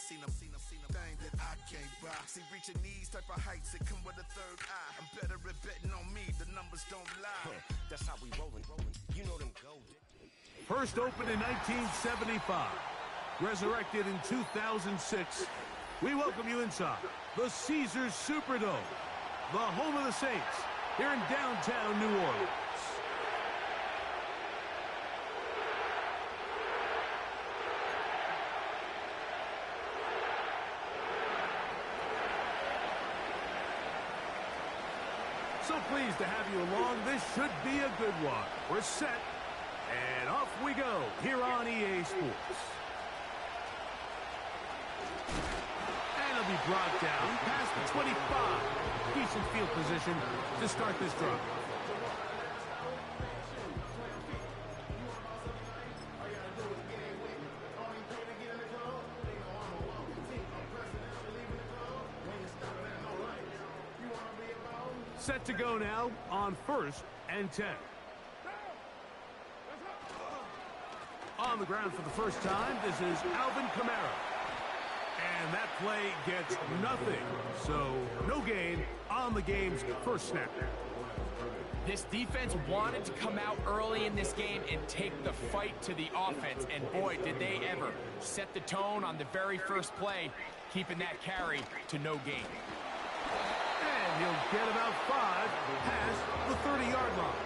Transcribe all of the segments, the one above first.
seen them thing that I can't buy. See, reaching these type of heights, it come with a third eye. I'm better at betting on me, the numbers don't lie. That's how we rollin'. You know them golden. First opened in 1975, resurrected in 2006. We welcome you inside the Caesars Superdome, the home of the Saints, here in downtown New Orleans. So pleased to have you along. This should be a good one. We're set, and off we go here on EA Sports. And it'll be brought down past the 25. Decent field position to start this drive. Set to go now on 1st and 10. On the ground for the first time, this is Alvin Kamara. And that play gets nothing. So no gain on the game's first snap. This defense wanted to come out early in this game and take the fight to the offense. And boy, did they ever set the tone on the very first play, keeping that carry to no gain. And he'll get about 5 past the 30-yard line.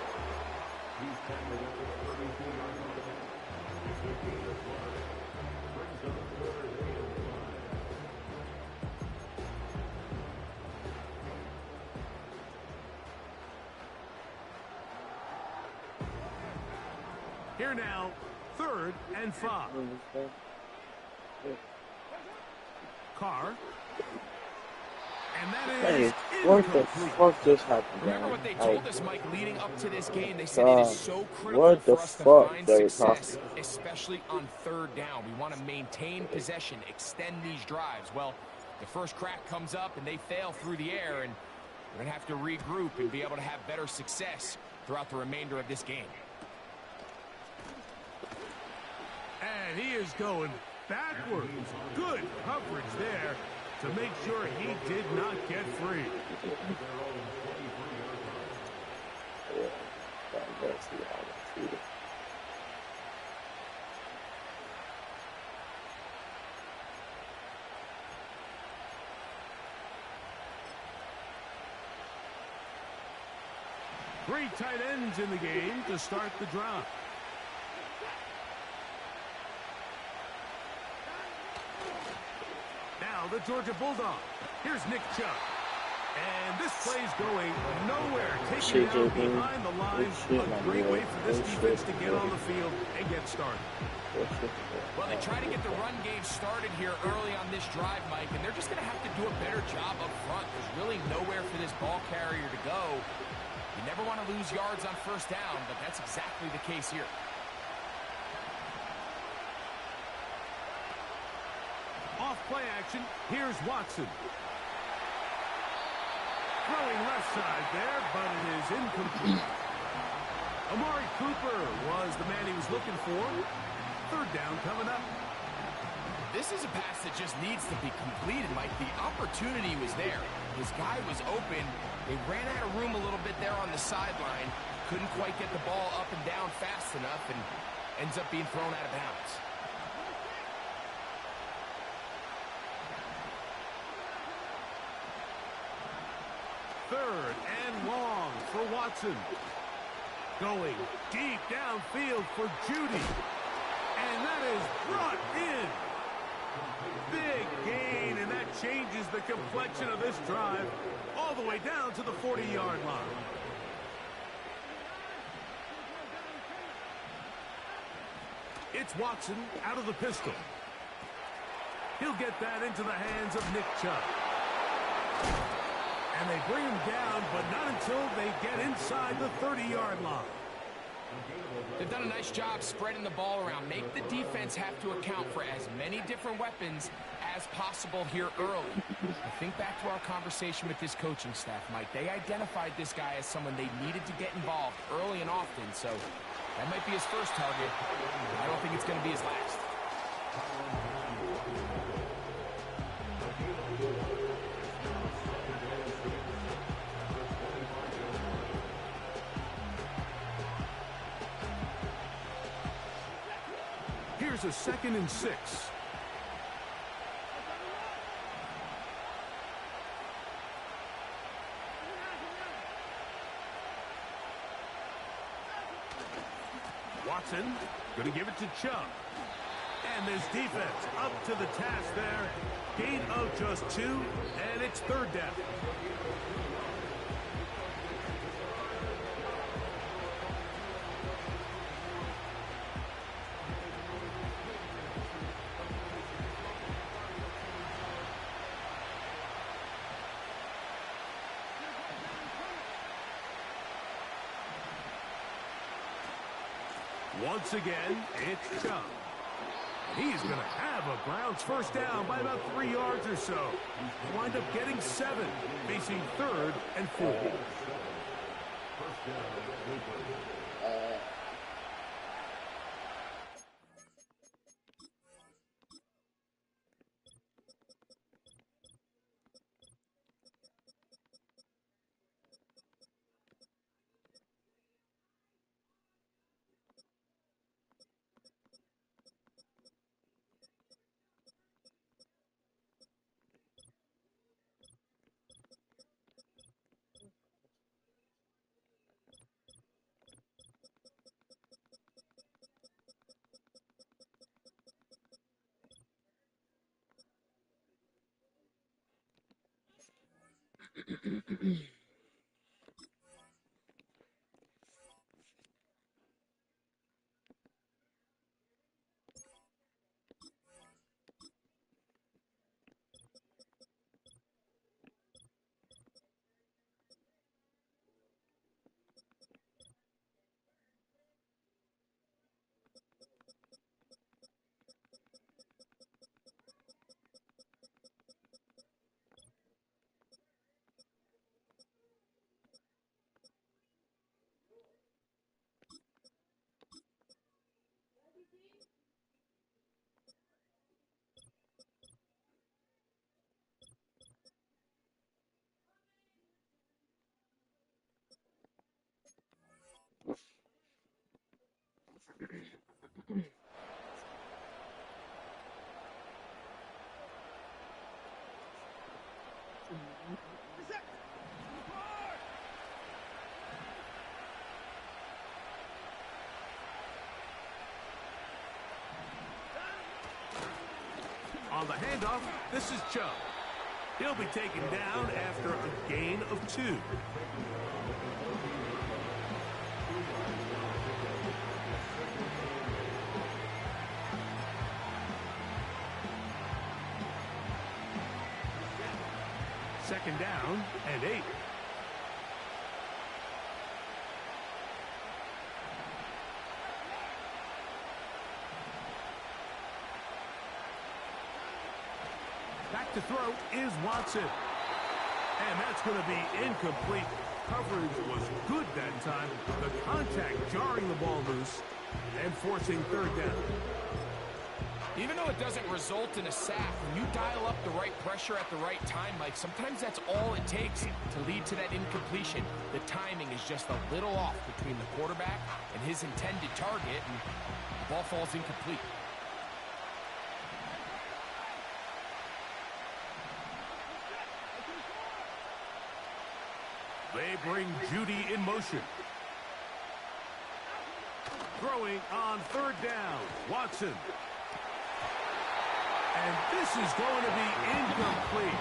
Here now, 3rd and 5. Carr. And that is what the fuck just happened? Remember what they told us, Mike, leading up to this game. They said it is so critical for us to find success, especially on 3rd down. We want to maintain possession, extend these drives. Well, the first crack comes up and they fail through the air, and we're going to have to regroup and be able to have better success throughout the remainder of this game. And he is going backwards. Good coverage there to make sure he did not get free. Three tight ends in the game to start the drive. Now the Georgia Bulldog. Here's Nick Chubb. And this play's going nowhere. Taking it out behind the lines. A great way for this defense to get on the field and get started. Well, they try to get the run game started here early on this drive, Mike, and they're just going to have to do a better job up front. There's really nowhere for this ball carrier to go. You never want to lose yards on 1st down, but that's exactly the case here. Off play action, here's Watson. Throwing left side there, but it is incomplete. Amari Cooper was the man he was looking for. 3rd down coming up. This is a pass that just needs to be completed, Mike. The opportunity was there. His guy was open. They ran out of room a little bit there on the sideline. Couldn't quite get the ball up and down fast enough, and ends up being thrown out of bounds. Third and long for Watson. Going deep downfield for Judy. And that is brought in. Big gain, and that changes the complexion of this drive all the way down to the 40-yard line. It's Watson out of the pistol. He'll get that into the hands of Nick Chubb. And they bring him down, but not until they get inside the 30-yard line. They've done a nice job spreading the ball around. Make the defense have to account for as many different weapons as possible here early. I think back to our conversation with this coaching staff, Mike. They identified this guy as someone they needed to get involved early and often, so that might be his first target. I don't think it's going to be his last. Here's a 2nd and 6. Watson going to give it to Chubb. And this defense up to the task there. Gain of just 2, and it's 3rd down. Once again, it's Chubb. He's going to have a Browns 1st down by about 3 yards or so. Wind up getting 7, facing 3rd and 4. On the handoff, this is Chubb. He'll be taken down after a gain of 2. Second down and 8. Back to throw is Watson. And that's going to be incomplete. Coverage was good that time. The contact jarring the ball loose and forcing 3rd down. Even though it doesn't result in a sack, when you dial up the right pressure at the right time, Mike, sometimes that's all it takes to lead to that incompletion. The timing is just a little off between the quarterback and his intended target, and the ball falls incomplete. They bring Judy in motion. Throwing on 3rd down, Watson. And this is going to be incomplete.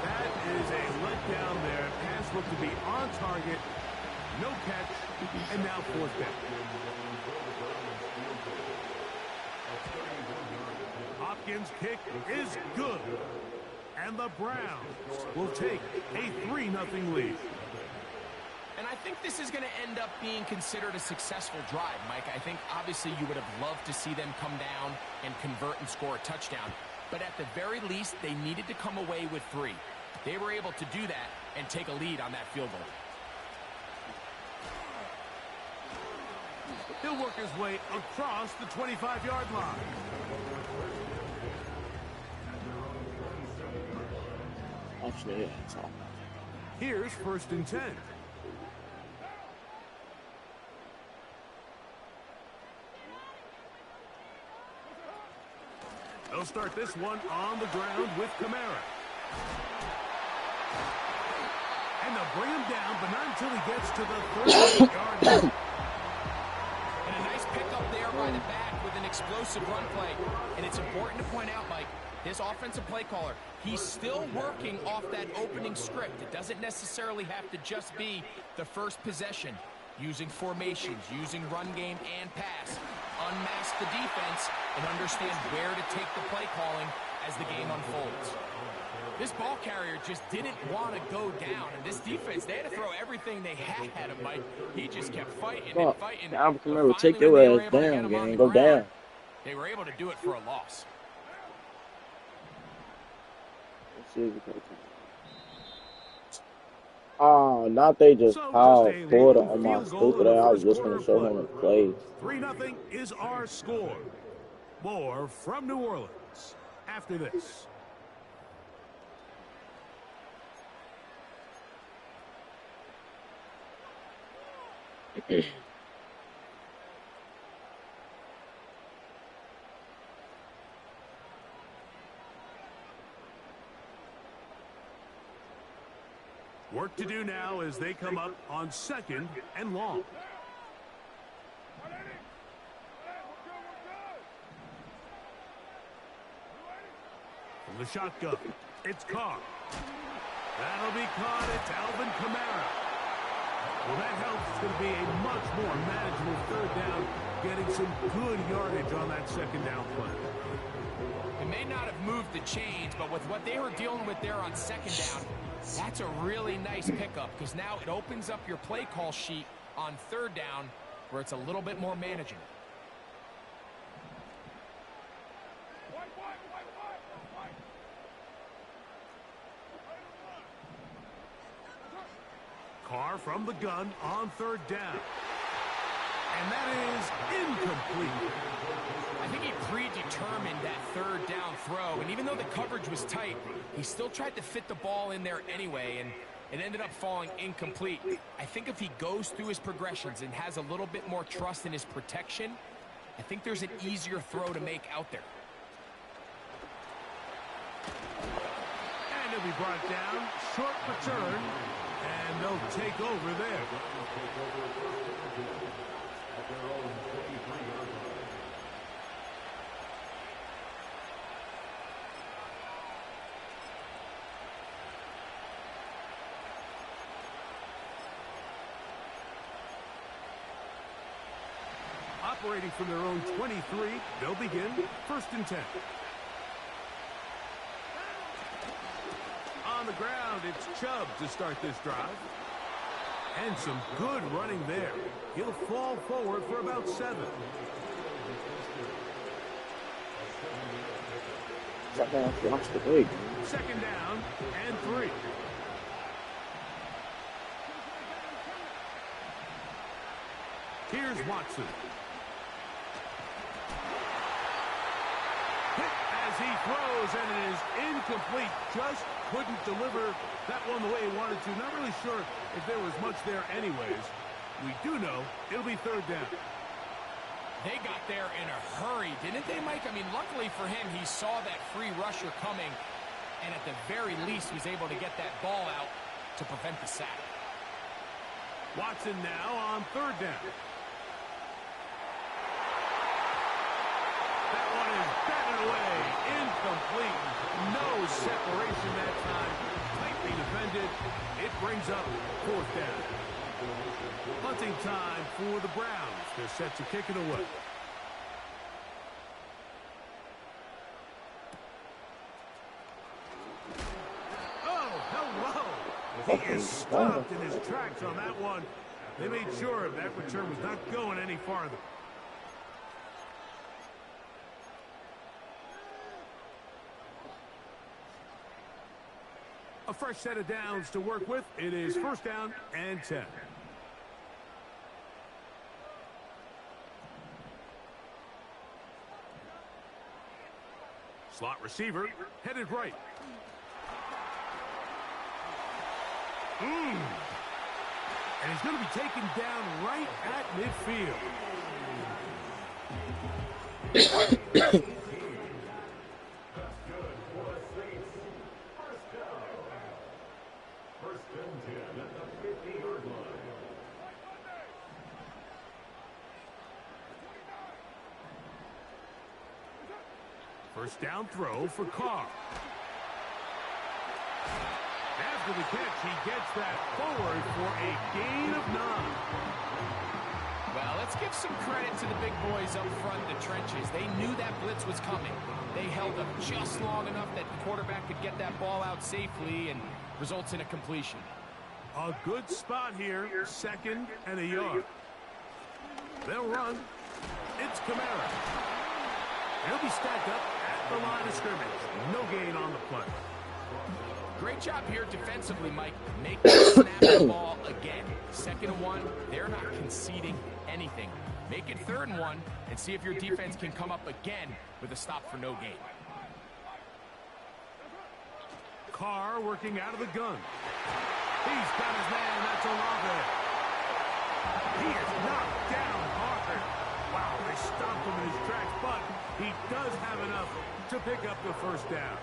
That is a letdown there. Pass looked to be on target. No catch. And now 4th down. Hopkins' kick is good. And the Browns will take a 3-0 lead. And I think this is going to end up being considered a successful drive, Mike. I think obviously you would have loved to see them come down and convert and score a touchdown. But at the very least, they needed to come away with 3. They were able to do that and take a lead on that field goal. He'll work his way across the 25-yard line. Actually, yeah, it's all. Here's 1st and 10. They'll start this one on the ground with Kamara. And they'll bring him down, but not until he gets to the 38-yard line. And a nice pickup there by the back with an explosive run play. And it's important to point out, Mike, his offensive play caller, he's still working off that opening script. It doesn't necessarily have to just be the first possession. Using formations, using run game and pass. Unmask the defense and understand where to take the play calling as the game unfolds. This ball carrier just didn't want to go down. And this defense, they had to throw everything they had at him, Mike. He just kept fighting and fighting. Remember, take your ass down, gang. Go down. They were able to do it for a loss. Oh, not they just piled Florida on my stupid ass. I was just going to show him the play. 3-0 is our score. More from New Orleans after this. Work to do now as they come up on 2nd and long. From the shotgun, it's Carr. That'll be caught. It's Alvin Kamara. Well, that helps. It's going to be a much more manageable 3rd down, getting some good yardage on that 2nd down play. It may not have moved the chains, but with what they were dealing with there on 2nd down, that's a really nice pickup because now it opens up your play call sheet on 3rd down where it's a little bit more manageable. Carr from the gun on 3rd down. And that is incomplete. I think he predetermined that 3rd down throw, and even though the coverage was tight, he still tried to fit the ball in there anyway, and it ended up falling incomplete. I think if he goes through his progressions and has a little bit more trust in his protection, I think there's an easier throw to make out there. And he'll be brought down, short return, and they'll take over there. Operating from their own 23, they'll begin 1st and 10. On the ground, it's Chubb to start this drive. And some good running there. He'll fall forward for about 7. Watch the big. 2nd down and 3. Here's Watson. Hit as he throws, and it is incomplete. Just couldn't deliver that one the way he wanted to. Not really sure if there was much there anyways. We do know it'll be 3rd down. They got there in a hurry, didn't they, Mike? I mean, luckily for him, he saw that free rusher coming, and at the very least was able to get that ball out to prevent the sack. Watson now on 3rd down. That one is batted away. Incomplete. No separation that time. Tightly defended. It brings up 4th down. Punting time for the Browns. They're set to kick it away. Oh, hello. He is stopped in his tracks on that one. They made sure that return was not going any farther. A fresh set of downs to work with. It is 1st down and 10. Slot receiver headed right. And he's going to be taken down right at midfield. First down throw for Carr. After the catch, he gets that forward for a gain of 9. Well, let's give some credit to the big boys up front in the trenches. They knew that blitz was coming. They held up just long enough that the quarterback could get that ball out safely and results in a completion. A good spot here, 2nd and a yard. They'll run. It's Kamara. He'll be stacked up at the line of scrimmage. No gain on the play. Great job here defensively, Mike. Make them snap the ball again. 2nd and 1, they're not conceding anything. Make it 3rd and 1 and see if your defense can come up again with a stop for no gain. Carr working out of the gun. He's got his man. That's Olave. He is knocked down hard. Wow, they stopped him in his tracks, but he does have enough to pick up the first down.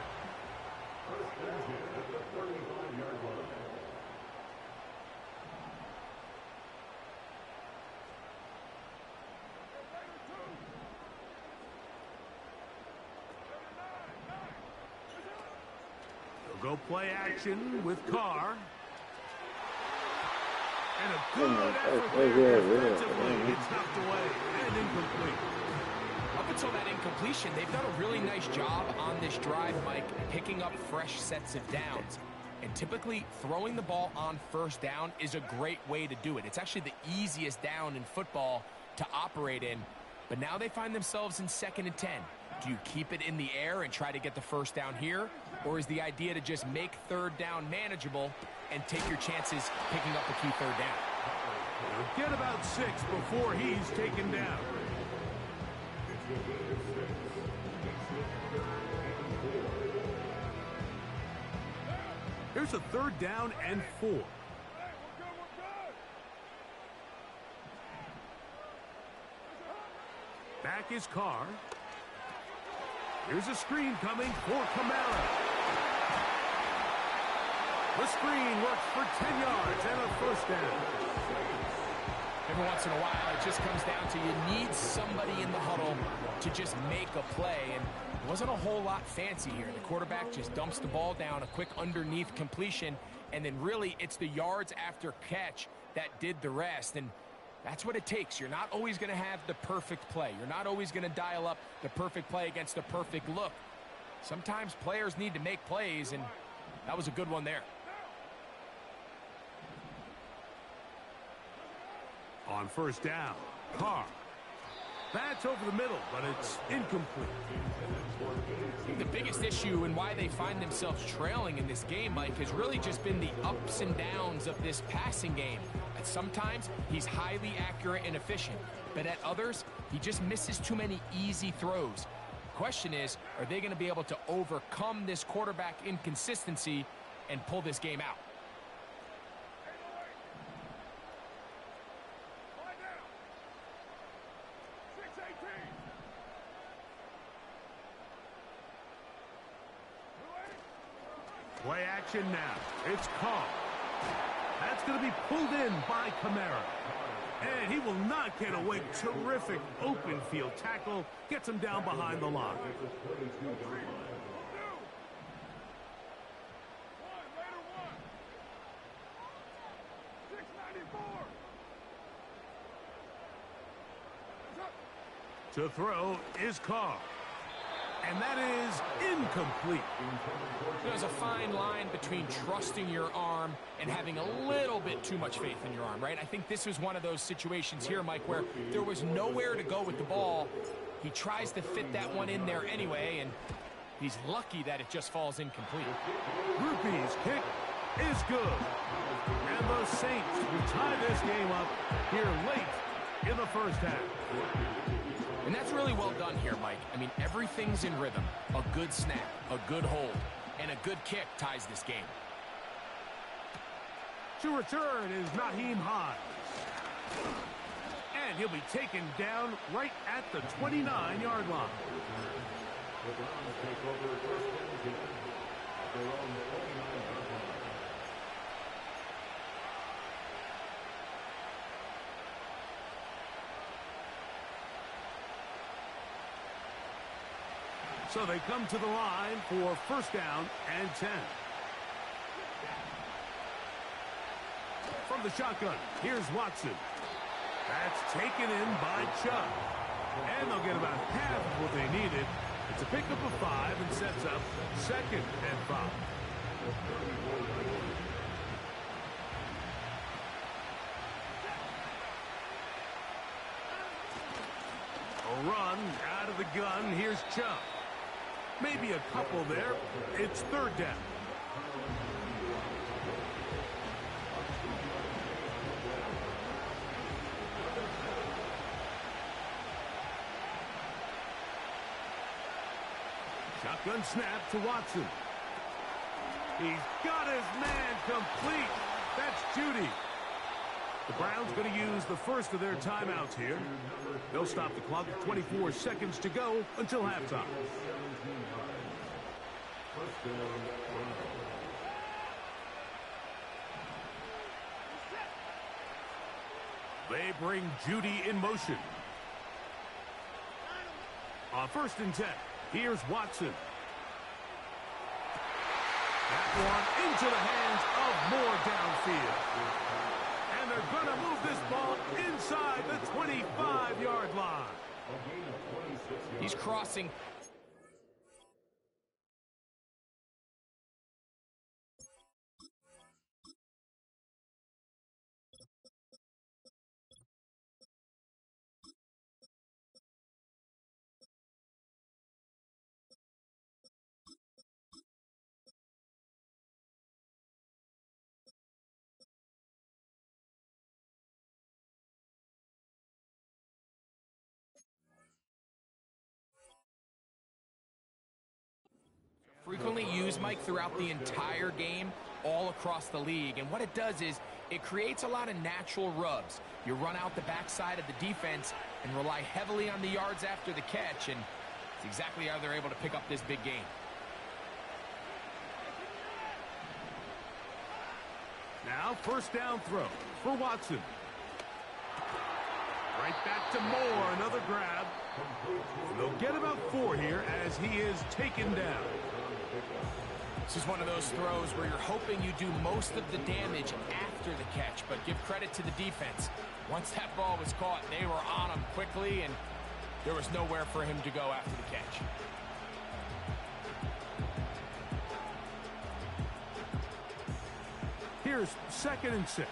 They'll go play action with Carr. And a good effort there defensively. It's knocked away and incomplete. Up until that incompletion, they've done a really nice job on this drive, Mike, picking up fresh sets of downs. And typically, throwing the ball on 1st down is a great way to do it. It's actually the easiest down in football to operate in. But now they find themselves in 2nd and 10. Do you keep it in the air and try to get the 1st down here? Or is the idea to just make 3rd down manageable and take your chances picking up the key 3rd down? He'll get about 6 before he's taken down. Here's a 3rd down and 4. Back is Carr. Here's a screen coming for Kamara. The screen works for 10 yards and a 1st down. Every once in a while, it just comes down to you need somebody in the huddle to just make a play. And it wasn't a whole lot fancy here. The quarterback just dumps the ball down, a quick underneath completion, and then really it's the yards after catch that did the rest. And that's what it takes. You're not always going to have the perfect play. You're not always going to dial up the perfect play against the perfect look. Sometimes players need to make plays, and that was a good one there. On 1st down, Carr. That's over the middle, but it's incomplete. The biggest issue and why they find themselves trailing in this game, Mike, has really just been the ups and downs of this passing game. At sometimes, he's highly accurate and efficient, but at others, he just misses too many easy throws. The question is, are they going to be able to overcome this quarterback inconsistency and pull this game out? Play action now. It's Carr. That's going to be pulled in by Kamara. And he will not get away. Terrific open field tackle. Gets him down behind the line. To throw is Carr. And that is incomplete. There's a fine line between trusting your arm and having a little bit too much faith in your arm, right? I think this was one of those situations here, Mike, where there was nowhere to go with the ball. He tries to fit that one in there anyway, and he's lucky that it just falls incomplete. Rupee's kick is good. And the Saints will tie this game up here late in the 1st half. And that's really well done here, Mike. I mean, everything's in rhythm. A good snap, a good hold, and a good kick ties this game. To return is Naheem Hines. And he'll be taken down right at the 29-yard line. So they come to the line for first down and 10. From the shotgun, here's Watson. That's taken in by Chubb. And they'll get about half of what they needed. It's a pickup of 5 and sets up 2nd and 5. A run out of the gun. Here's Chubb. Maybe a couple there. It's 3rd down. Shotgun snap to Watson. He's got his man complete. That's Judy. The Browns going to use the first of their timeouts here. They'll stop the clock with 24 seconds to go until halftime. They bring Judy in motion. On 1st and 10, here's Watson. That one into the hands of Moore downfield. And they're going to move this ball inside the 25-yard line. He's crossing. Frequently used, Mike, throughout the entire game, all across the league. And what it does is it creates a lot of natural rubs. You run out the backside of the defense and rely heavily on the yards after the catch, and it's exactly how they're able to pick up this big game. Now, 1st down throw for Watson. Right back to Moore, another grab. They'll get about 4 here as he is taken down. This is one of those throws where you're hoping you do most of the damage after the catch, but give credit to the defense. Once that ball was caught, they were on him quickly, and there was nowhere for him to go after the catch. Here's 2nd and 6.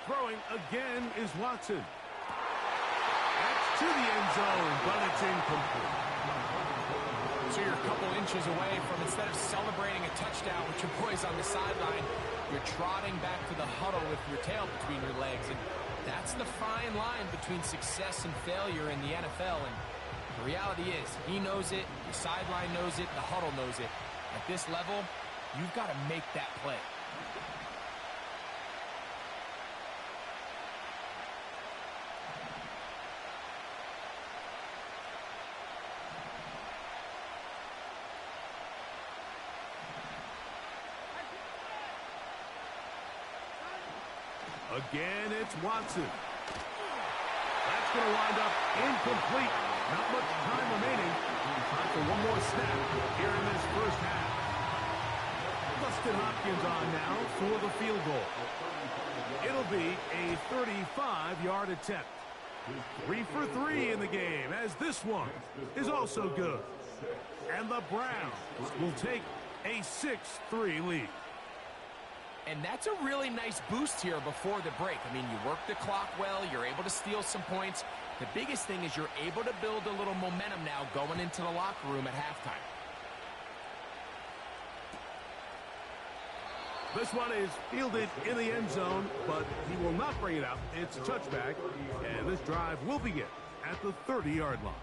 Throwing again is Watson. That's to the end zone, but it's incomplete. So you're a couple inches away from, instead of celebrating a touchdown with your boys on the sideline, you're trotting back to the huddle with your tail between your legs. And that's the fine line between success and failure in the NFL. And the reality is, he knows it, the sideline knows it, the huddle knows it. At this level, you've got to make that play. Again, it's Watson. That's going to wind up incomplete. Not much time remaining. Time for one more snap here in this first half. Dustin Hopkins on now for the field goal. It'll be a 35-yard attempt. 3 for 3 in the game, as this one is also good. And the Browns will take a 6-3 lead. And that's a really nice boost here before the break. I mean, you work the clock well, you're able to steal some points. The biggest thing is you're able to build a little momentum now going into the locker room at halftime. This one is fielded in the end zone, but he will not bring it out. It's a touchback, and this drive will begin at the 30-yard line.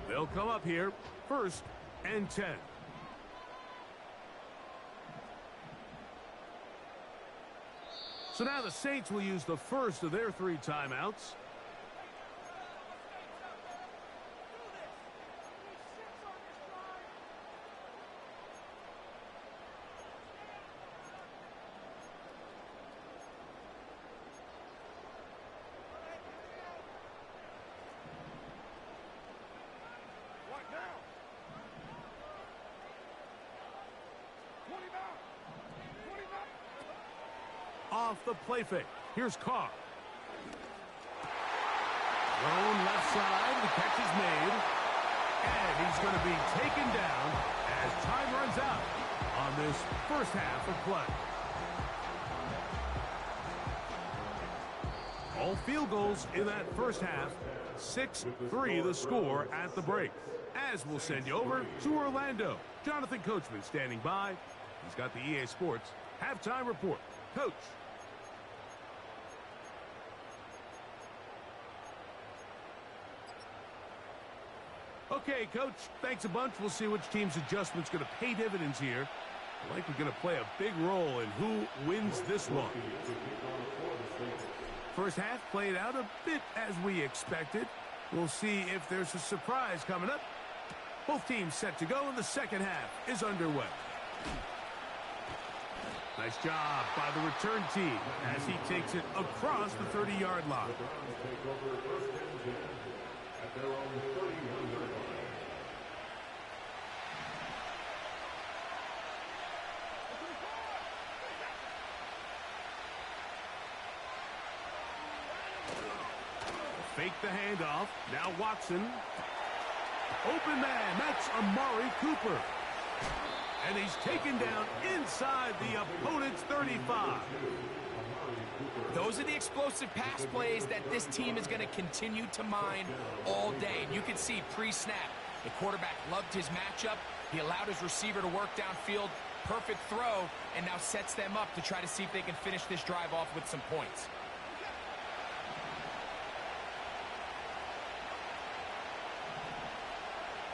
They'll come up here, 1st and 10. So now the Saints will use the first of their 3 timeouts. Off the play fake. Here's Carr. Thrown left side. The catch is made. And he's going to be taken down as time runs out on this first half of play. All field goals in that first half. 6-3 the score at the break. As we'll send you over to Orlando. Jonathan Coachman standing by. He's got the EA Sports halftime report. Coach. Okay, Coach, thanks a bunch. We'll see which team's adjustment's going to pay dividends here. Likely going to play a big role in who wins this one. First half played out a bit as we expected. We'll see if there's a surprise coming up. Both teams set to go, and the second half is underway. Nice job by the return team as he takes it across the 30-yard line. Fake the handoff. Now Watson. Open man. That's Amari Cooper. And he's taken down inside the opponent's 35. Those are the explosive pass plays that this team is going to continue to mine all day. And you can see pre-snap, the quarterback loved his matchup. He allowed his receiver to work downfield. Perfect throw, and now sets them up to try to see if they can finish this drive off with some points.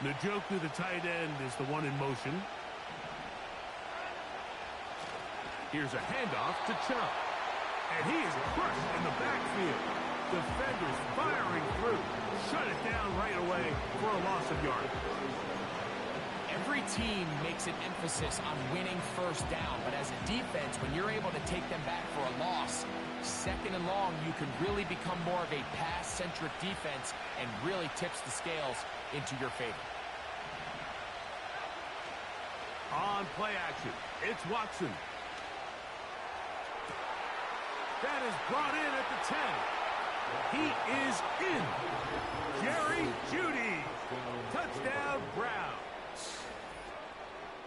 Njoku, the tight end, is the one in motion. Here's a handoff to Chubb. And he is crushed in the backfield. Defenders firing through. Shut it down right away for a loss of yardage. Every team makes an emphasis on winning first down, but as a defense, when you're able to take them back for a loss, second and long, you can really become more of a pass-centric defense and really tips the scales into your favor. On play action, it's Watson. That is brought in at the 10. He is in. Jerry Jeudy. Touchdown, Browns.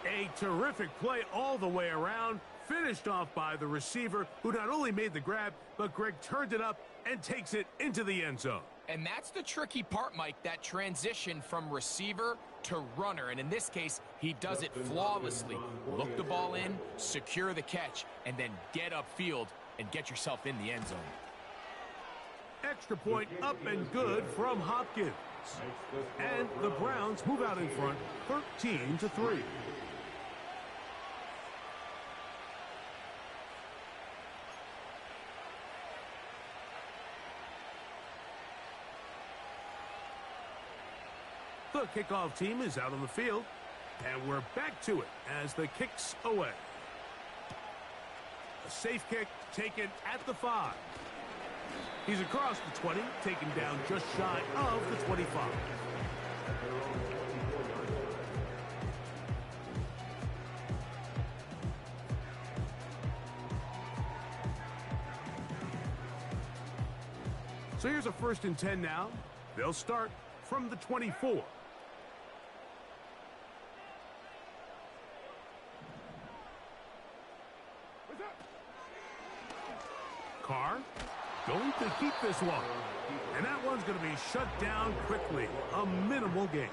A terrific play all the way around. Finished off by the receiver, who not only made the grab, but Greg turned it up and takes it into the end zone. And that's the tricky part, Mike, that transition from receiver to runner. And in this case, he does it flawlessly. Look the ball in, secure the catch, and then get upfield and get yourself in the end zone. Extra point up and good from Hopkins. And the Browns move out in front 13-3. The kickoff team is out on the field, and we're back to it as the kick's away. A safe kick taken at the 5. He's across the 20, taken down just shy of the 25. So here's a 1st and 10 now. They'll start from the 24. Carr going to keep this one. And that one's going to be shut down quickly. A minimal gain.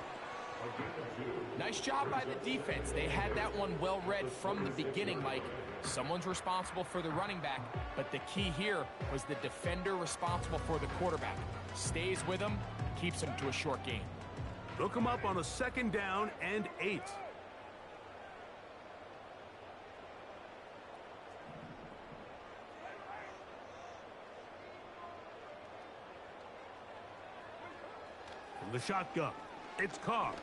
Nice job by the defense. They had that one well read from the beginning, Mike. Someone's responsible for the running back, but the key here was the defender responsible for the quarterback. Stays with him, keeps him to a short gain. They'll come up on a 2nd down and 8. the shotgun. It's Carr.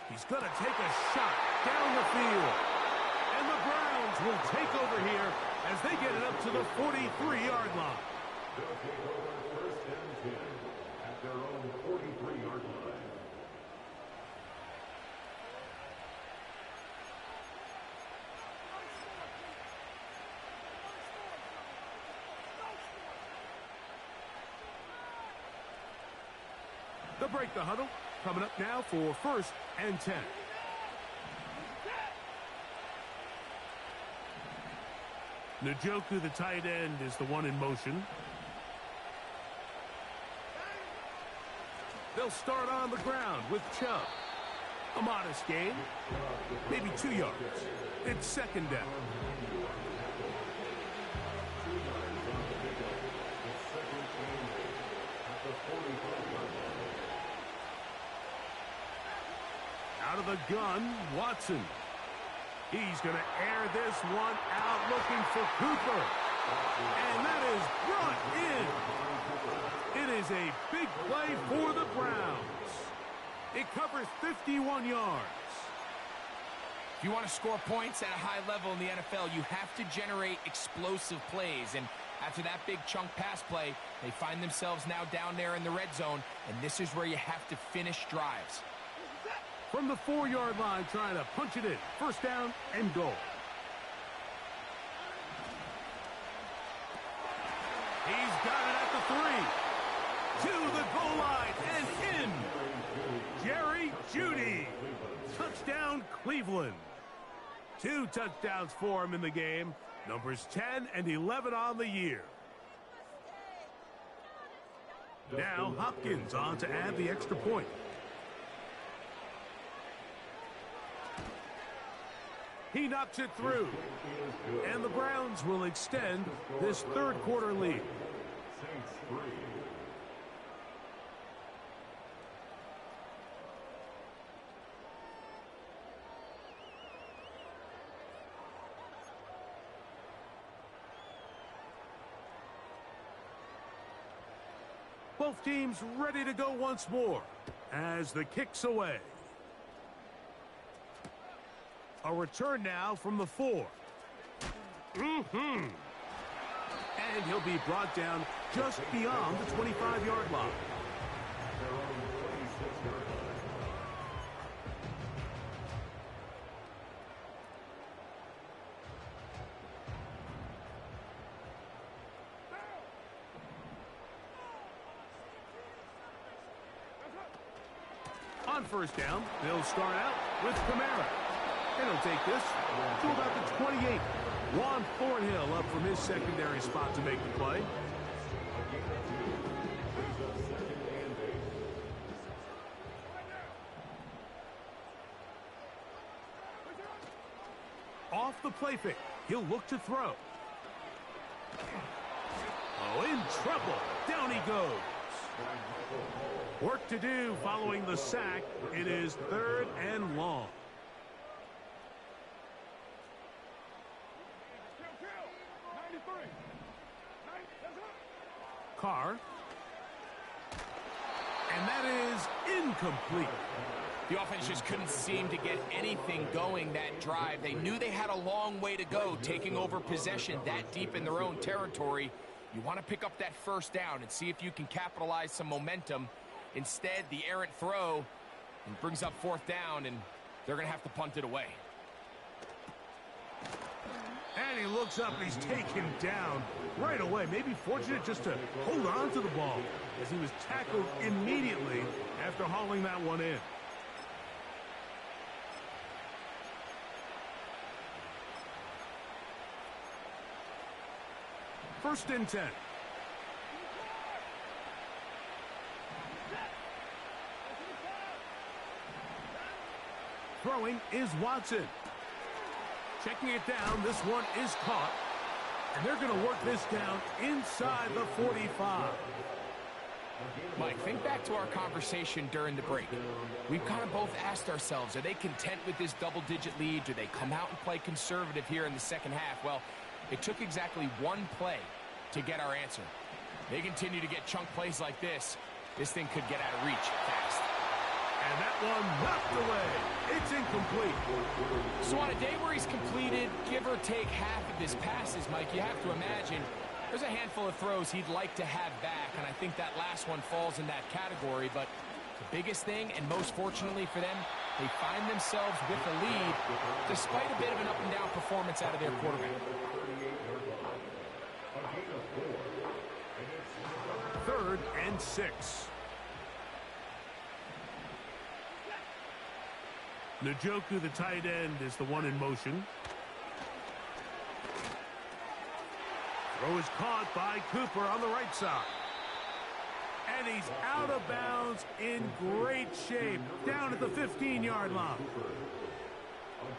He's going to take a shot down the field. And the Browns will take over here as they get it up to the 43-yard line. They'll take over first and 10 at their own 43-yard line. They'll break the huddle. Coming up now for first and 10. Njoku, the tight end, is the one in motion. They'll start on the ground with Chubb. A modest gain, maybe 2 yards. It's second down. Out of the gun, Watson. He's going to air this one out looking for Cooper. And that is brought in. It is a big play for the Browns. It covers 51 yards. If you want to score points at a high level in the NFL, you have to generate explosive plays. And after that big chunk pass play, they find themselves now down there in the red zone. And this is where you have to finish drives. From the 4-yard line, trying to punch it in. First down and goal. He's got it at the 3. To the goal line and in. Jerry Jeudy. Touchdown, Cleveland. 2 touchdowns for him in the game. Numbers 10 and 11 on the year. Now Hopkins on to add the extra point. He knocks it through. And the Browns will extend this third quarter lead. Both teams ready to go once more as the kick's away. A return now from the 4. And he'll be brought down just beyond the 25-yard line. On first down, they'll start out with Kamara. And he'll take this to about the 28. Juan Thornhill up from his secondary spot to make the play. Off the play fake, he'll look to throw. Oh, in trouble. Down he goes. Work to do following the sack. It is third and long. Carr. And that is incomplete. The offense just couldn't seem to get anything going that drive. They knew they had a long way to go, taking over possession that deep in their own territory. You want to pick up that first down and see if you can capitalize some momentum. Instead, the errant throw brings up fourth down, and they're going to have to punt it away. And he looks up and he's taken down right away. Maybe fortunate just to hold on to the ball as he was tackled immediately after hauling that one in. First and 10. Throwing is Watson. Checking it down, this one is caught. And they're going to work this down inside the 45. Mike, think back to our conversation during the break. We've kind of both asked ourselves, are they content with this double-digit lead? Do they come out and play conservative here in the second half? Well, it took exactly one play to get our answer. They continue to get chunk plays like this. This thing could get out of reach fast. And that one knocked away. It's incomplete. So on a day where he's completed, give or take half of his passes, Mike, you have to imagine there's a handful of throws he'd like to have back, and I think that last one falls in that category. But the biggest thing, and most fortunately for them, they find themselves with the lead despite a bit of an up-and-down performance out of their quarterback. 3rd and 6. Njoku, the tight end, is the one in motion. Throw is caught by Cooper on the right side. And he's out of bounds in great shape, down at the 15-yard line.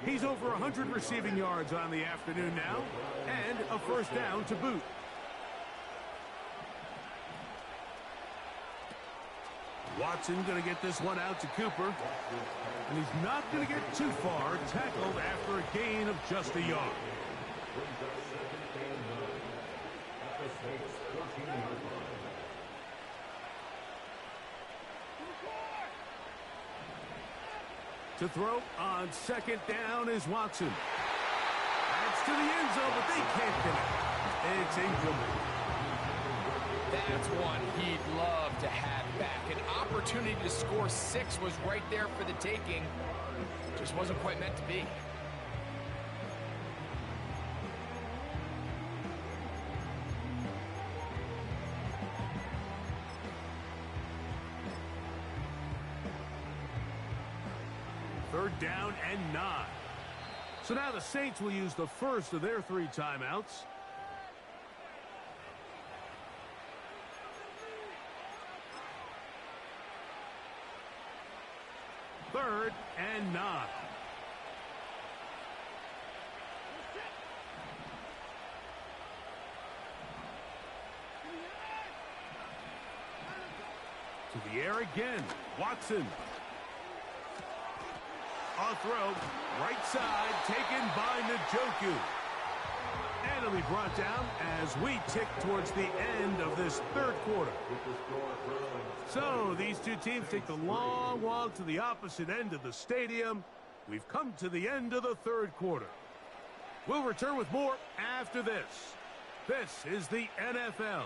He's over 100 receiving yards on the afternoon now, and a first down to boot. Watson going to get this one out to Cooper. And he's not going to get too far, tackled after a gain of just a yard. To throw on 2nd down is Watson. That's to the end zone, but they can't connect. It's incomplete. That's one he'd love to have back. An opportunity to score 6 was right there for the taking. Just wasn't quite meant to be. Third down and 9. So now the Saints will use the first of their 3 timeouts. Third and 9. To the air again. Watson. A throw, right side, taken by Njoku. And it'll be brought down as we tick towards the end of this 3rd quarter. So these two teams take the long walk to the opposite end of the stadium. We've come to the end of the 3rd quarter. We'll return with more after this. This is the NFL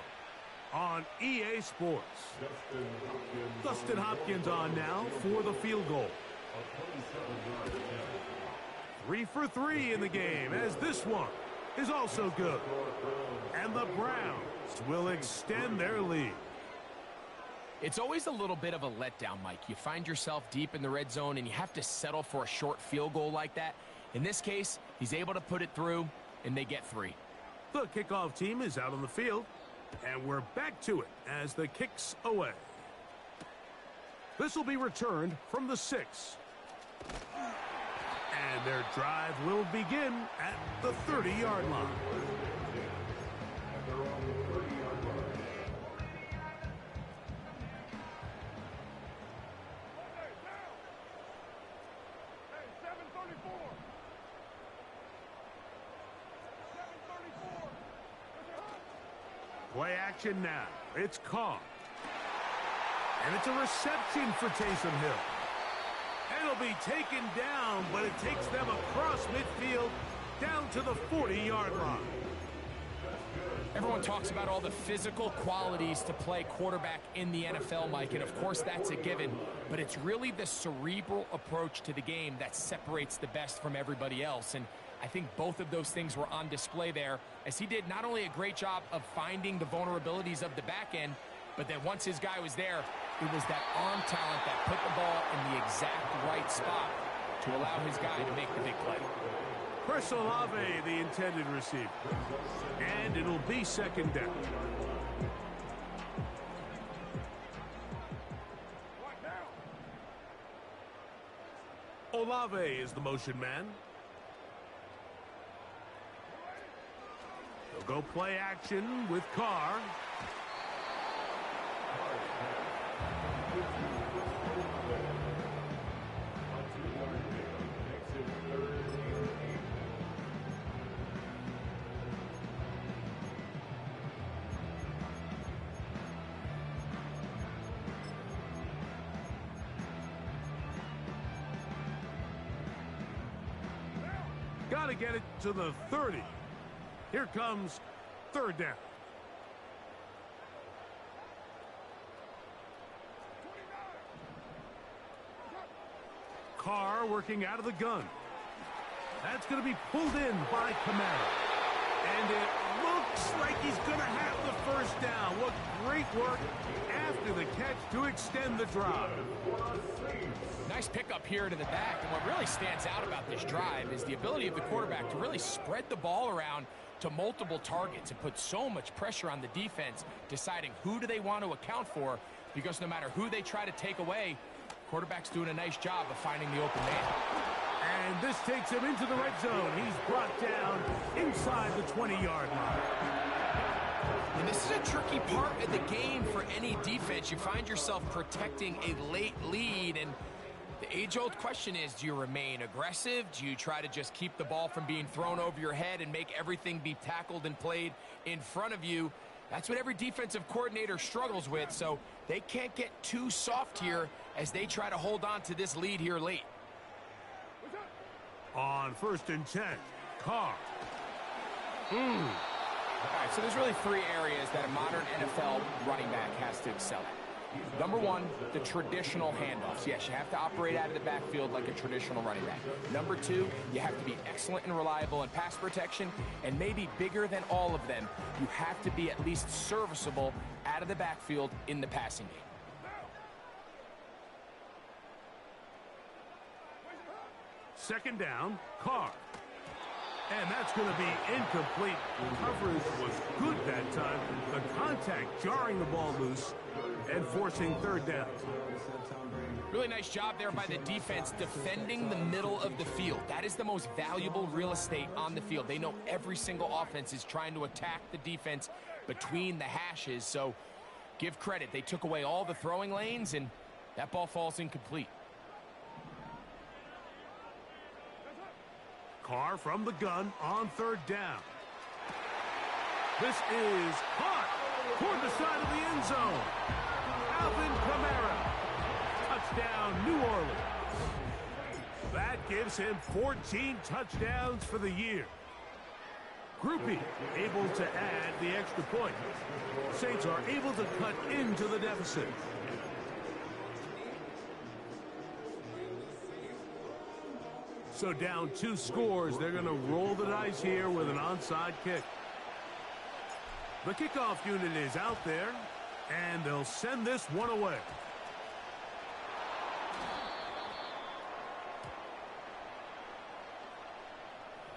on EA Sports. Dustin Hopkins on now for the field goal. 3 for 3 in the game, as this one is also good. And the Browns will extend their lead. It's always a little bit of a letdown, Mike. You find yourself deep in the red zone and you have to settle for a short field goal like that. In this case, he's able to put it through, and they get 3. The kickoff team is out on the field, and we're back to it as the kick's away. This will be returned from the 6. And their drive will begin at the 30-yard line. Play action now. It's caught. And it's a reception for Taysom Hill. And it'll be taken down, but it takes them across midfield down to the 40-yard line. Everyone talks about all the physical qualities to play quarterback in the NFL, Mike, and of course that's a given, but it's really the cerebral approach to the game that separates the best from everybody else, and I think both of those things were on display there, as he did not only a great job of finding the vulnerabilities of the back end, but then once his guy was there, it was that arm talent that put the ball in the exact right spot to allow his guy to make the big play. Chris Olave, the intended receiver. And it'll be 2nd down. Olave is the motion man. They'll go play action with Carr. Got to get it to the 30. Here comes third down. Carr working out of the gun. That's going to be pulled in by Kamara. And it looks like he's going to have the first down. What great work after the catch to extend the drive. Nice pickup here to the back. And what really stands out about this drive is the ability of the quarterback to really spread the ball around to multiple targets and put so much pressure on the defense, deciding who do they want to account for, because no matter who they try to take away, quarterback's doing a nice job of finding the open man. And this takes him into the red zone. He's brought down inside the 20-yard line. And this is a tricky part of the game for any defense. You find yourself protecting a late lead, and the age-old question is, do you remain aggressive? Do you try to just keep the ball from being thrown over your head and make everything be tackled and played in front of you? That's what every defensive coordinator struggles with, so they can't get too soft here as they try to hold on to this lead here late. On 1st and 10, Carr. All right, so there's really three areas that a modern NFL running back has to excel at. Number one, the traditional handoffs. Yes, you have to operate out of the backfield like a traditional running back. Number two, you have to be excellent and reliable in pass protection, and maybe bigger than all of them, you have to be at least serviceable out of the backfield in the passing game. Second down, Carr. And that's going to be incomplete. Coverage was good that time. The contact jarring the ball loose and forcing third down. Really nice job there by the defense defending the middle of the field. That is the most valuable real estate on the field. They know every single offense is trying to attack the defense between the hashes. So give credit. They took away all the throwing lanes, and that ball falls incomplete. Carr from the gun on third down. This is caught toward the side of the end zone. Alvin Kamara. Touchdown, New Orleans. That gives him 14 touchdowns for the year. Groupie able to add the extra point. Saints are able to cut into the deficit. So down 2 scores, they're going to roll the dice here with an onside kick. The kickoff unit is out there, and they'll send this one away.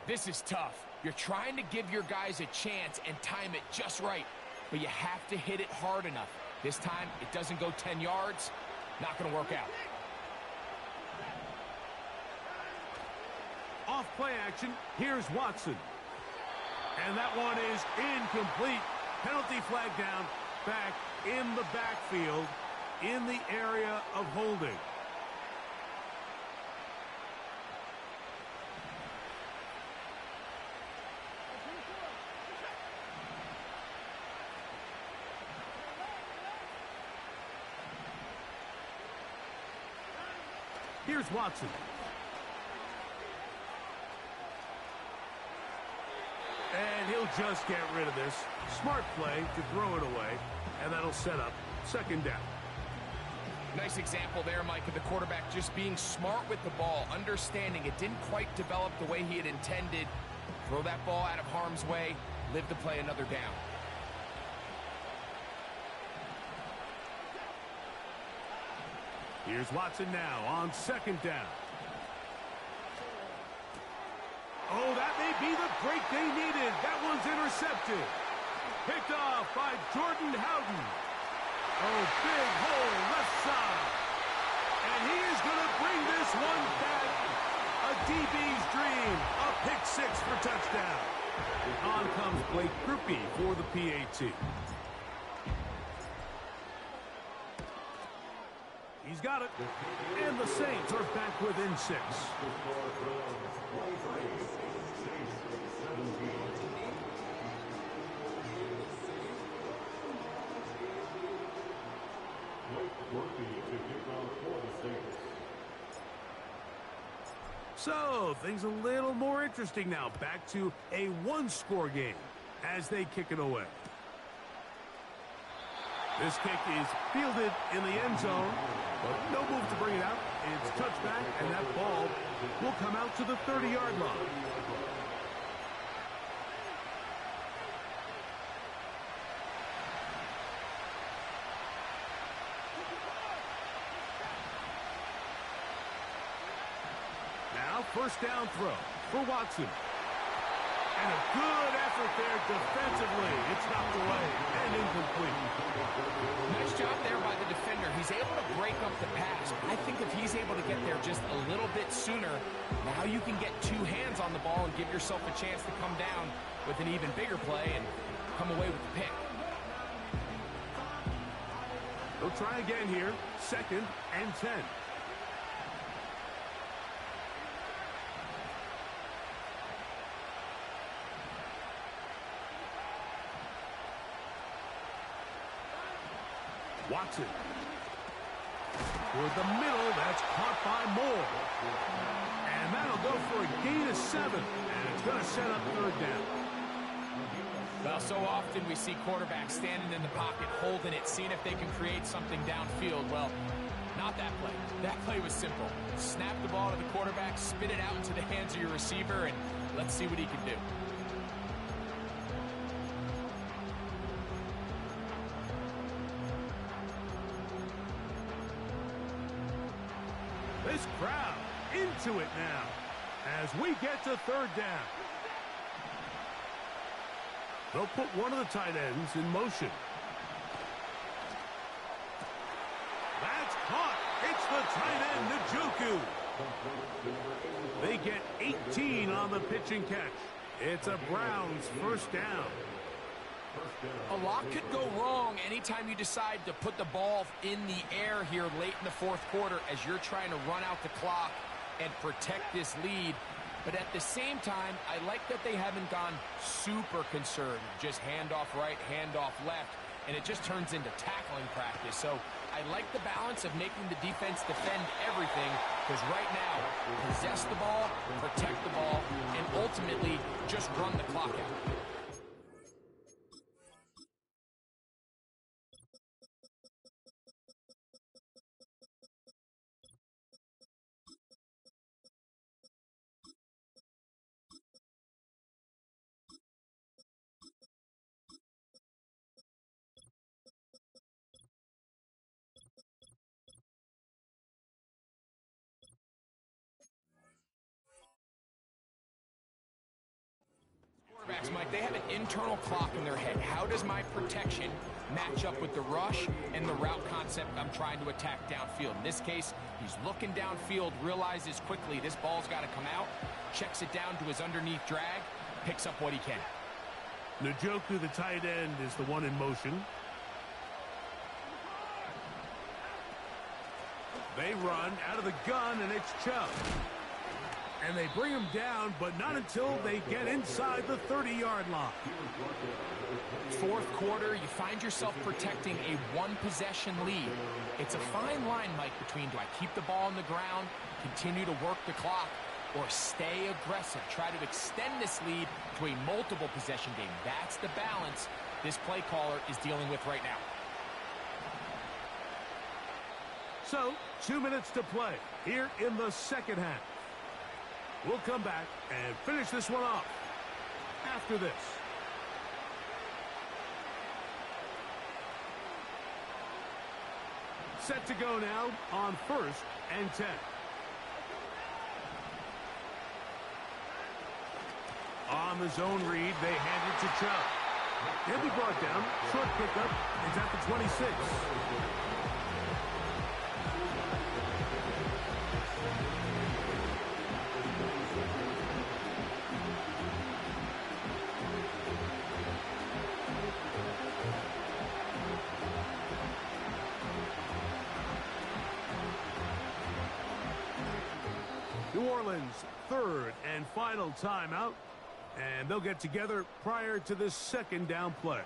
This is tough. You're trying to give your guys a chance and time it just right, but you have to hit it hard enough. This time, it doesn't go 10 yards. Not going to work out. Off play action, here's Watson. And that one is incomplete. Penalty flag down, back in the backfield, in the area of holding. Here's Watson. And he'll just get rid of this. Smart play to throw it away, and that'll set up second down. Nice example there, Mike, of the quarterback just being smart with the ball, understanding it didn't quite develop the way he had intended. Throw that ball out of harm's way, live to play another down. Here's Watson now on second down. Oh, that may be the break they needed. That one's intercepted. Picked off by Jordan Howden. Oh, big hole left side. And he is going to bring this one back. A DB's dream. A pick six for touchdown. On comes Blake Groupie for the PAT. He's got it. And the Saints are back within 6. So, things a little more interesting now. Back to a one-score game as they kick it away. This kick is fielded in the end zone, but no move to bring it out. It's touchback, and that ball will come out to the 30-yard line. Now, first down throw for Watson. And a good effort there defensively. It's knocked away and incomplete. Nice job there by the defender. He's able to break up the pass. I think if he's able to get there just a little bit sooner, now you can get two hands on the ball and give yourself a chance to come down with an even bigger play and come away with the pick. They'll try again here. 2nd and 10. Watson. Toward the middle, that's caught by Moore. And that'll go for a gain of 7. And it's going to set up 3rd down. Well, so often we see quarterbacks standing in the pocket, holding it, seeing if they can create something downfield. Well, not that play. That play was simple. Snap the ball to the quarterback, spit it out into the hands of your receiver, and let's see what he can do. This crowd into it now as we get to 3rd down. They'll put one of the tight ends in motion. That's caught. It's the tight end, Njoku. They get 18 on the pitch and catch. It's a Browns first down. A lot could go wrong anytime you decide to put the ball in the air here late in the 4th quarter as you're trying to run out the clock and protect this lead. But at the same time, I like that they haven't gone super conservative. Just handoff right, handoff left, and it just turns into tackling practice. So I like the balance of making the defense defend everything, because right now, possess the ball, protect the ball, and ultimately just run the clock out. Mike, they have an internal clock in their head. How does my protection match up with the rush and the route concept I'm trying to attack downfield? In this case, he's looking downfield, realizes quickly this ball's got to come out, checks it down to his underneath drag, picks up what he can. Njoku, the tight end, is the one in motion. They run out of the gun, and it's Chubb. And they bring him down, but not until they get inside the 30-yard line. 4th quarter, you find yourself protecting a one-possession lead. It's a fine line, Mike, between do I keep the ball on the ground, continue to work the clock, or stay aggressive, try to extend this lead to a multiple-possession game. That's the balance this play caller is dealing with right now. So, 2 minutes to play here in the 2nd half. We'll come back and finish this one off after this. Set to go now on 1st and 10. On the zone read, they hand it to Chubb. He'll be brought down. Short pickup is at the 26. New Orleans, 3rd and final timeout, and they'll get together prior to this 2nd down play.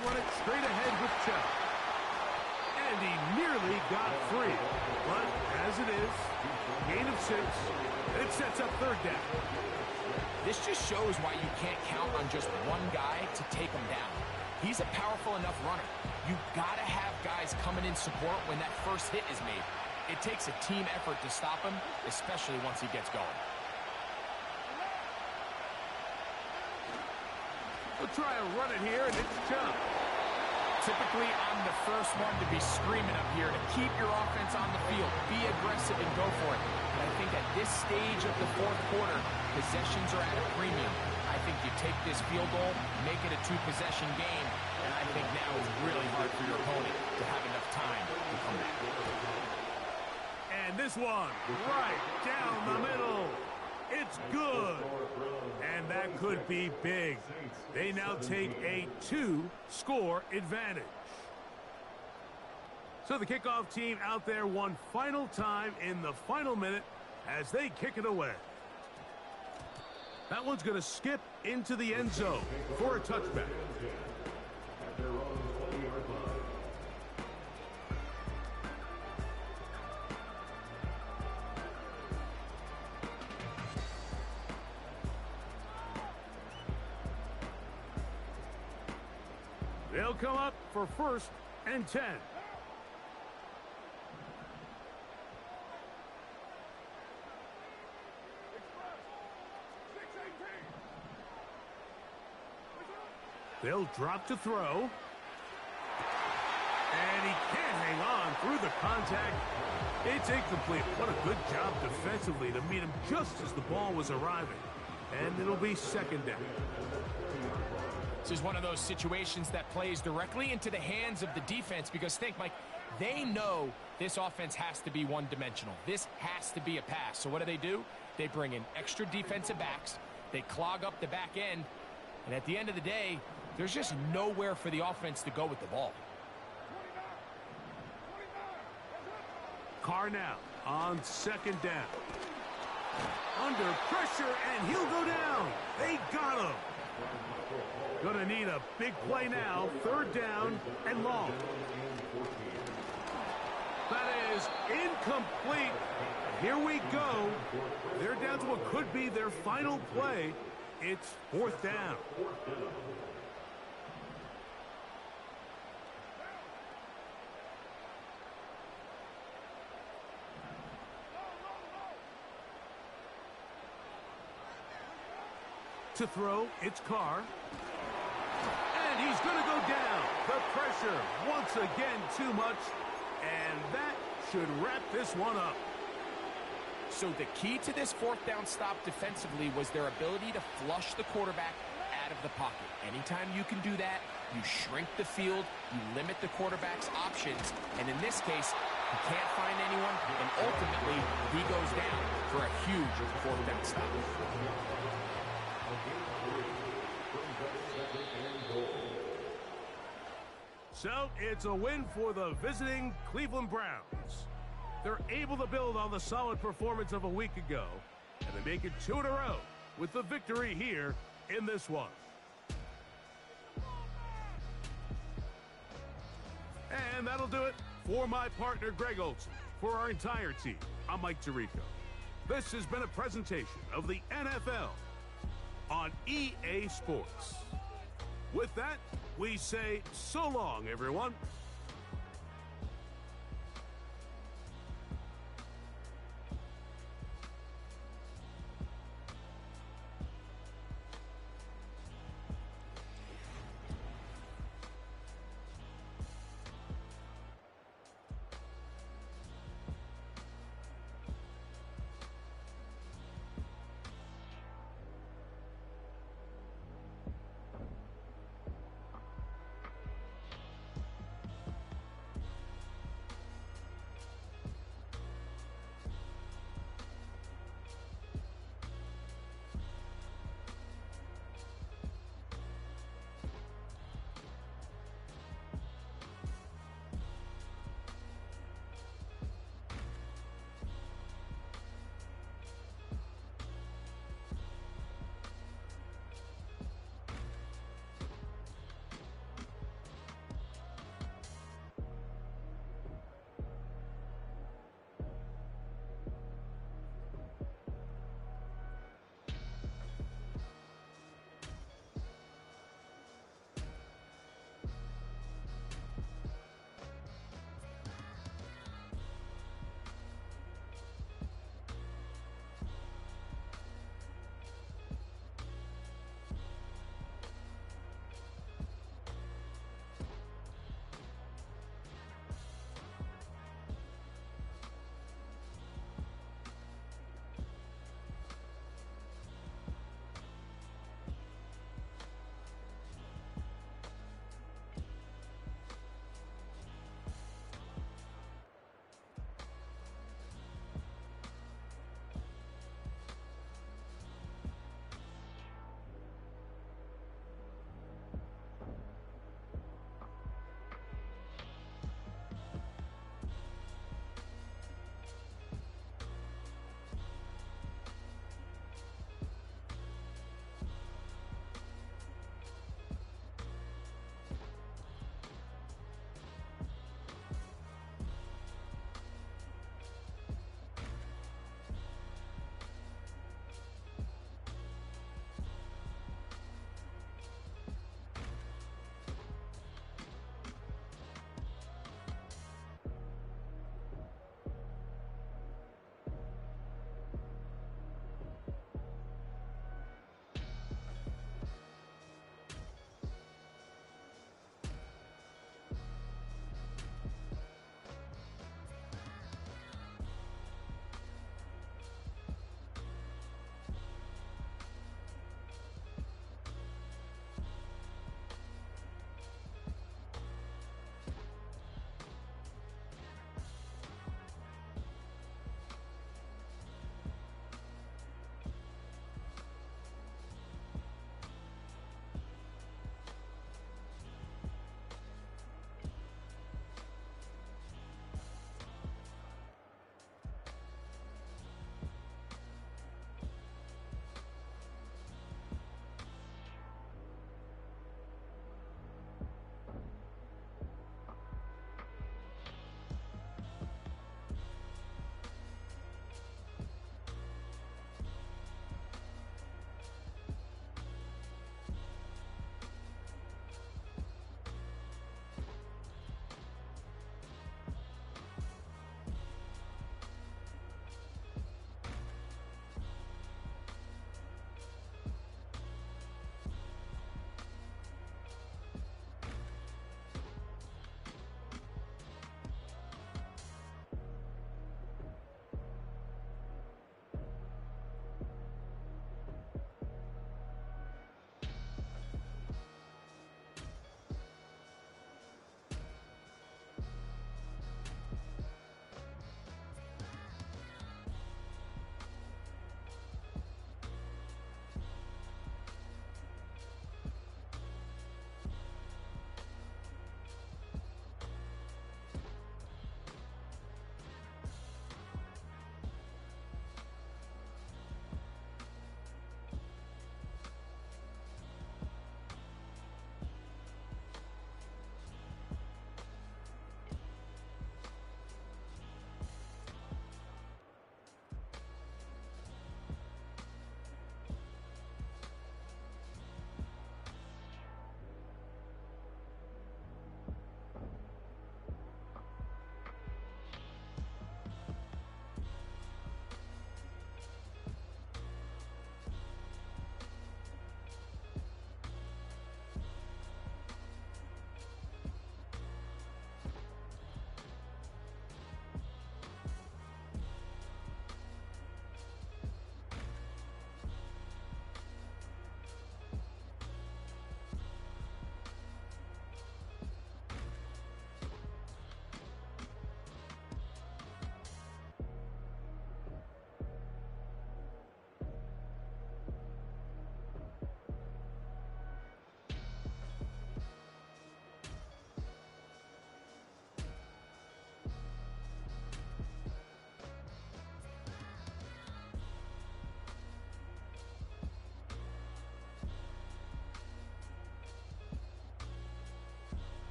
They'll run it straight ahead with Chubb. And he nearly got free. But as it is, gain of 6. It sets up third down. This just shows why you can't count on just one guy to take him down. He's a powerful enough runner. You've got to have guys coming in support when that first hit is made. It takes a team effort to stop him, especially once he gets going. They'll try to run it here, and it's Chubb. Typically, I'm the first one to be screaming up here to keep your offense on the field. Be aggressive and go for it. But I think at this stage of the fourth quarter, possessions are at a premium. I think you take this field goal, make it a 2-possession game, and I think now it's really hard for your opponent to have enough time to come back. And this one, right down the middle. It's good. And that could be big. They now take a 2-score advantage. So the kickoff team out there one final time in the final minute as they kick it away. That one's going to skip into the end zone for a touchback. They'll come up for 1st and 10. They'll drop to throw. And he can't hang on through the contact. It's incomplete. What a good job defensively to meet him just as the ball was arriving. And it'll be 2nd down. This is one of those situations that plays directly into the hands of the defense because think, Mike, they know this offense has to be one-dimensional. This has to be a pass. So what do? They bring in extra defensive backs. They clog up the back end. And at the end of the day, there's just nowhere for the offense to go with the ball. Carr now on 2nd down. Under pressure, and he'll go down. They got him. Gonna need a big play now. 3rd down and long. That is incomplete. Here we go. They're down to what could be their final play. It's 4th down. To throw, it's Carr. And he's going to go down. The pressure, once again, too much. And that should wrap this one up. So the key to this 4th down stop defensively was their ability to flush the quarterback out of the pocket. Anytime you can do that, you shrink the field, you limit the quarterback's options, and in this case, he can't find anyone, and ultimately, he goes down for a huge 4th down stop. So it's a win for the visiting Cleveland Browns. They're able to build on the solid performance of a week ago, and they make it 2 in a row with the victory here in this one. And that'll do it for my partner, Greg Olson. For our entire team, I'm Mike Tirico. This has been a presentation of the NFL on EA Sports. With that, we say so long, everyone.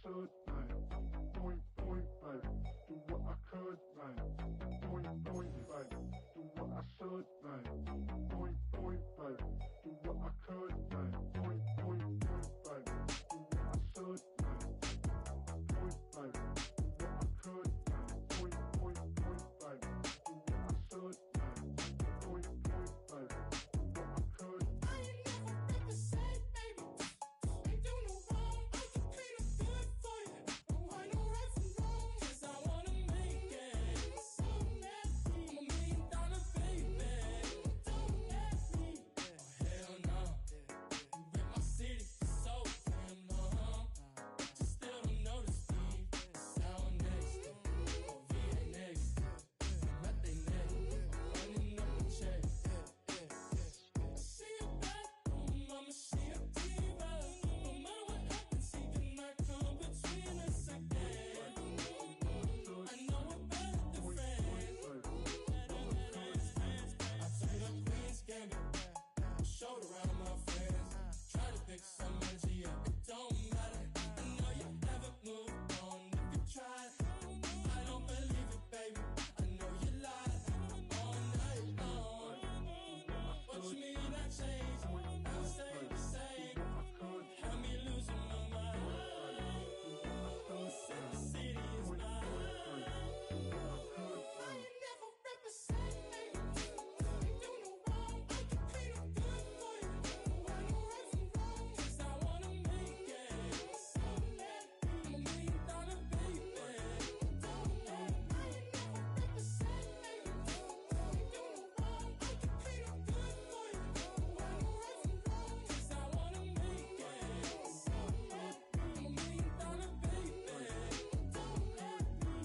should, man. Point, point, baby. Do what I could, man. Point, point, baby. Do what I should, man. Point, point, baby. Do what I could, man. Point, point, point, baby. Do what I should, man. Point, baby. Do what I could, man. Point, point, point, baby. Do what I should, man. Point, point, baby. Do what I could. I ain't never represent, baby. Ain't do no wrong. I can clean up good for you. Don't want no right from wrong. 'Cause I wanna make it. So nasty. I'm $1 million baby. Don't ask me. Oh hell no. You rip my city so damn long. Just still don't notice me. Sound next. Or VA next. Not they next. Running up a check. See you back home, I'ma see a diva. No matter what happens, he cannot come between us again. I know we're better than friends. I took up Queen's Gambit, showed around my friends. Try to pick some energy up, it don't matter. I know you haven't moved on if you tried. I don't believe it, baby. I know you lied all night long. What you mean I changed? I stay the same. Had me losing my mind. The city is mine. I ain't never represent, baby. Ain't do no wrong. I can clean up good for you. Don't want no right from wrong. 'Cause I wanna make it. So nasty. I'm $1 million baby. Don't let me. I ain't never represent, baby. Ain't do no wrong. I can clean up good for you. Don't want no right from wrong. 'Cause I wanna make it. So nasty. I'm $1 million baby. Don't let me.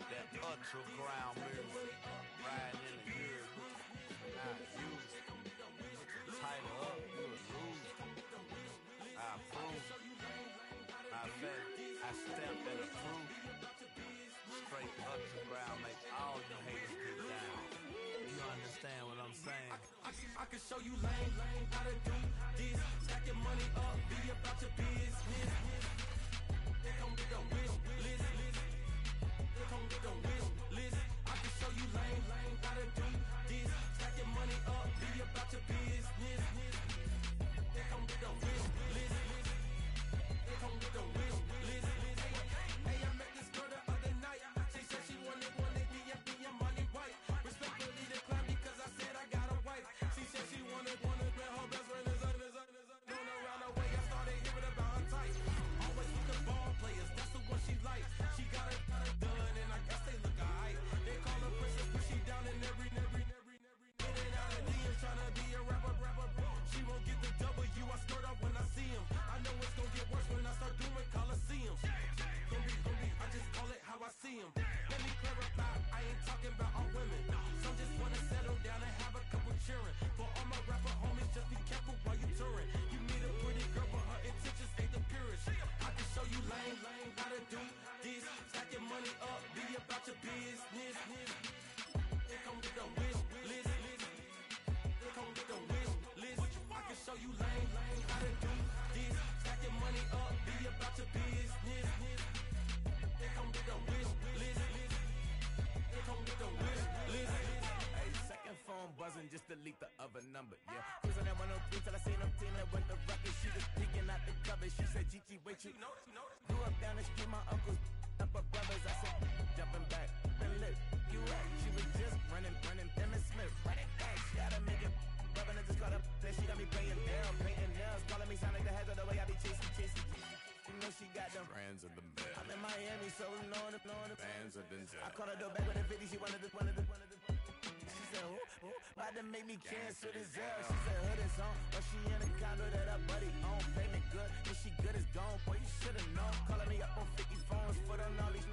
That ultra ground music, riding in the good, not used. Tighten up, you would lose. I approve. I bet I stamped and approved. Straight ultra ground make all you haters get down. You understand what I'm saying? I can show you lame, how to do this. Stack your money up, be about your business. They come with a wish list. They come with a wish list. I can show you lame, how to do this. Stack your money up, be about your business. They come with a wish list. They come with a wish list. Hey, I met this girl the other night. She said she wanted me and be your money white. Respectfully declined because I said I got a wife. She said she wanted her best friend is known around the way. I started hearing about her type. Always with the ball players, that's the one she likes. She got it done, and I guess they look alright. They call her princess, but she down in every. In and out of DMs, tryna be a rapper. She won't get the W, I skirt off when I see him. I know it's gonna get worse when I start doing Coliseums. Gonna be, I just call it how I see him. Let me clarify, I ain't talking about all women. Some just wanna settle down and have a couple cheering. For all my rapper homies, just be careful while you touring. You meet a pretty girl, but her intentions ain't the purest. I can show you lame, how to do this. Stack your money up, be about your business. They come with a wish list. They come with a wish list. I can show you lame, how to do this. Stack your money up, be about your business. They come with a wish list. They come with a wish list. Hey, second phone buzzing, just delete the other number, yeah. Cruising at 103 till I seen them team that went the record. She was peeking out the cover. She said, Gigi, wait, you grew up down the street, my uncles, up her brothers. I said, jumping back, been lit, you at. She was just running, Emmett Smith, running back. She had to make it, rubbing it, just caught up. Then she got me paying down, painting nails, calling me sound like the heads of the way I be chasing. You know she got them brands of the bed. I'm in Miami, so knowing the bands of the I called her door back with a 50, she wanted the. She said, who? About to make me cancel this L. She said hood is on, but she in a condo that her buddy own. Payment good, if she good is gone. Boy, you should've known. Calling me up on 50 phones for the knowledge.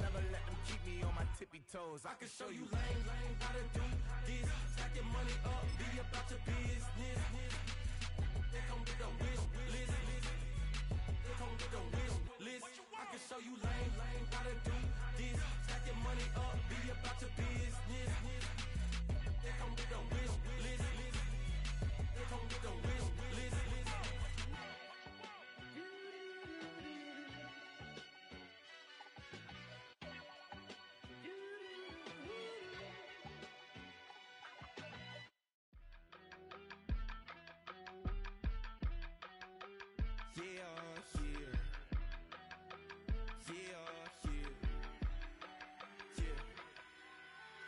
Never let them keep me on my tippy toes. I can show you lame, how to do this. Stack your money up, be about your business. They come with the wish list. They come with the wish list. I can show you lame, how to do this. Stack your money up, be about your business. They come with the wish list. They come with the wish list.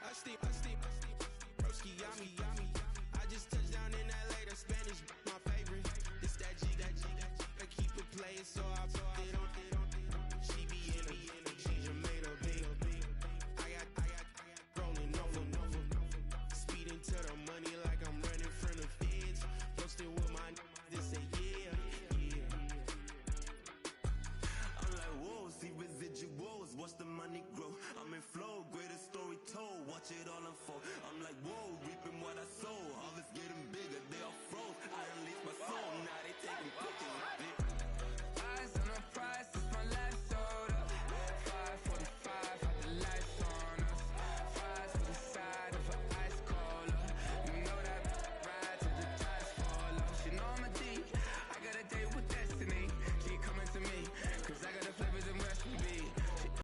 I stay, broski, yummy.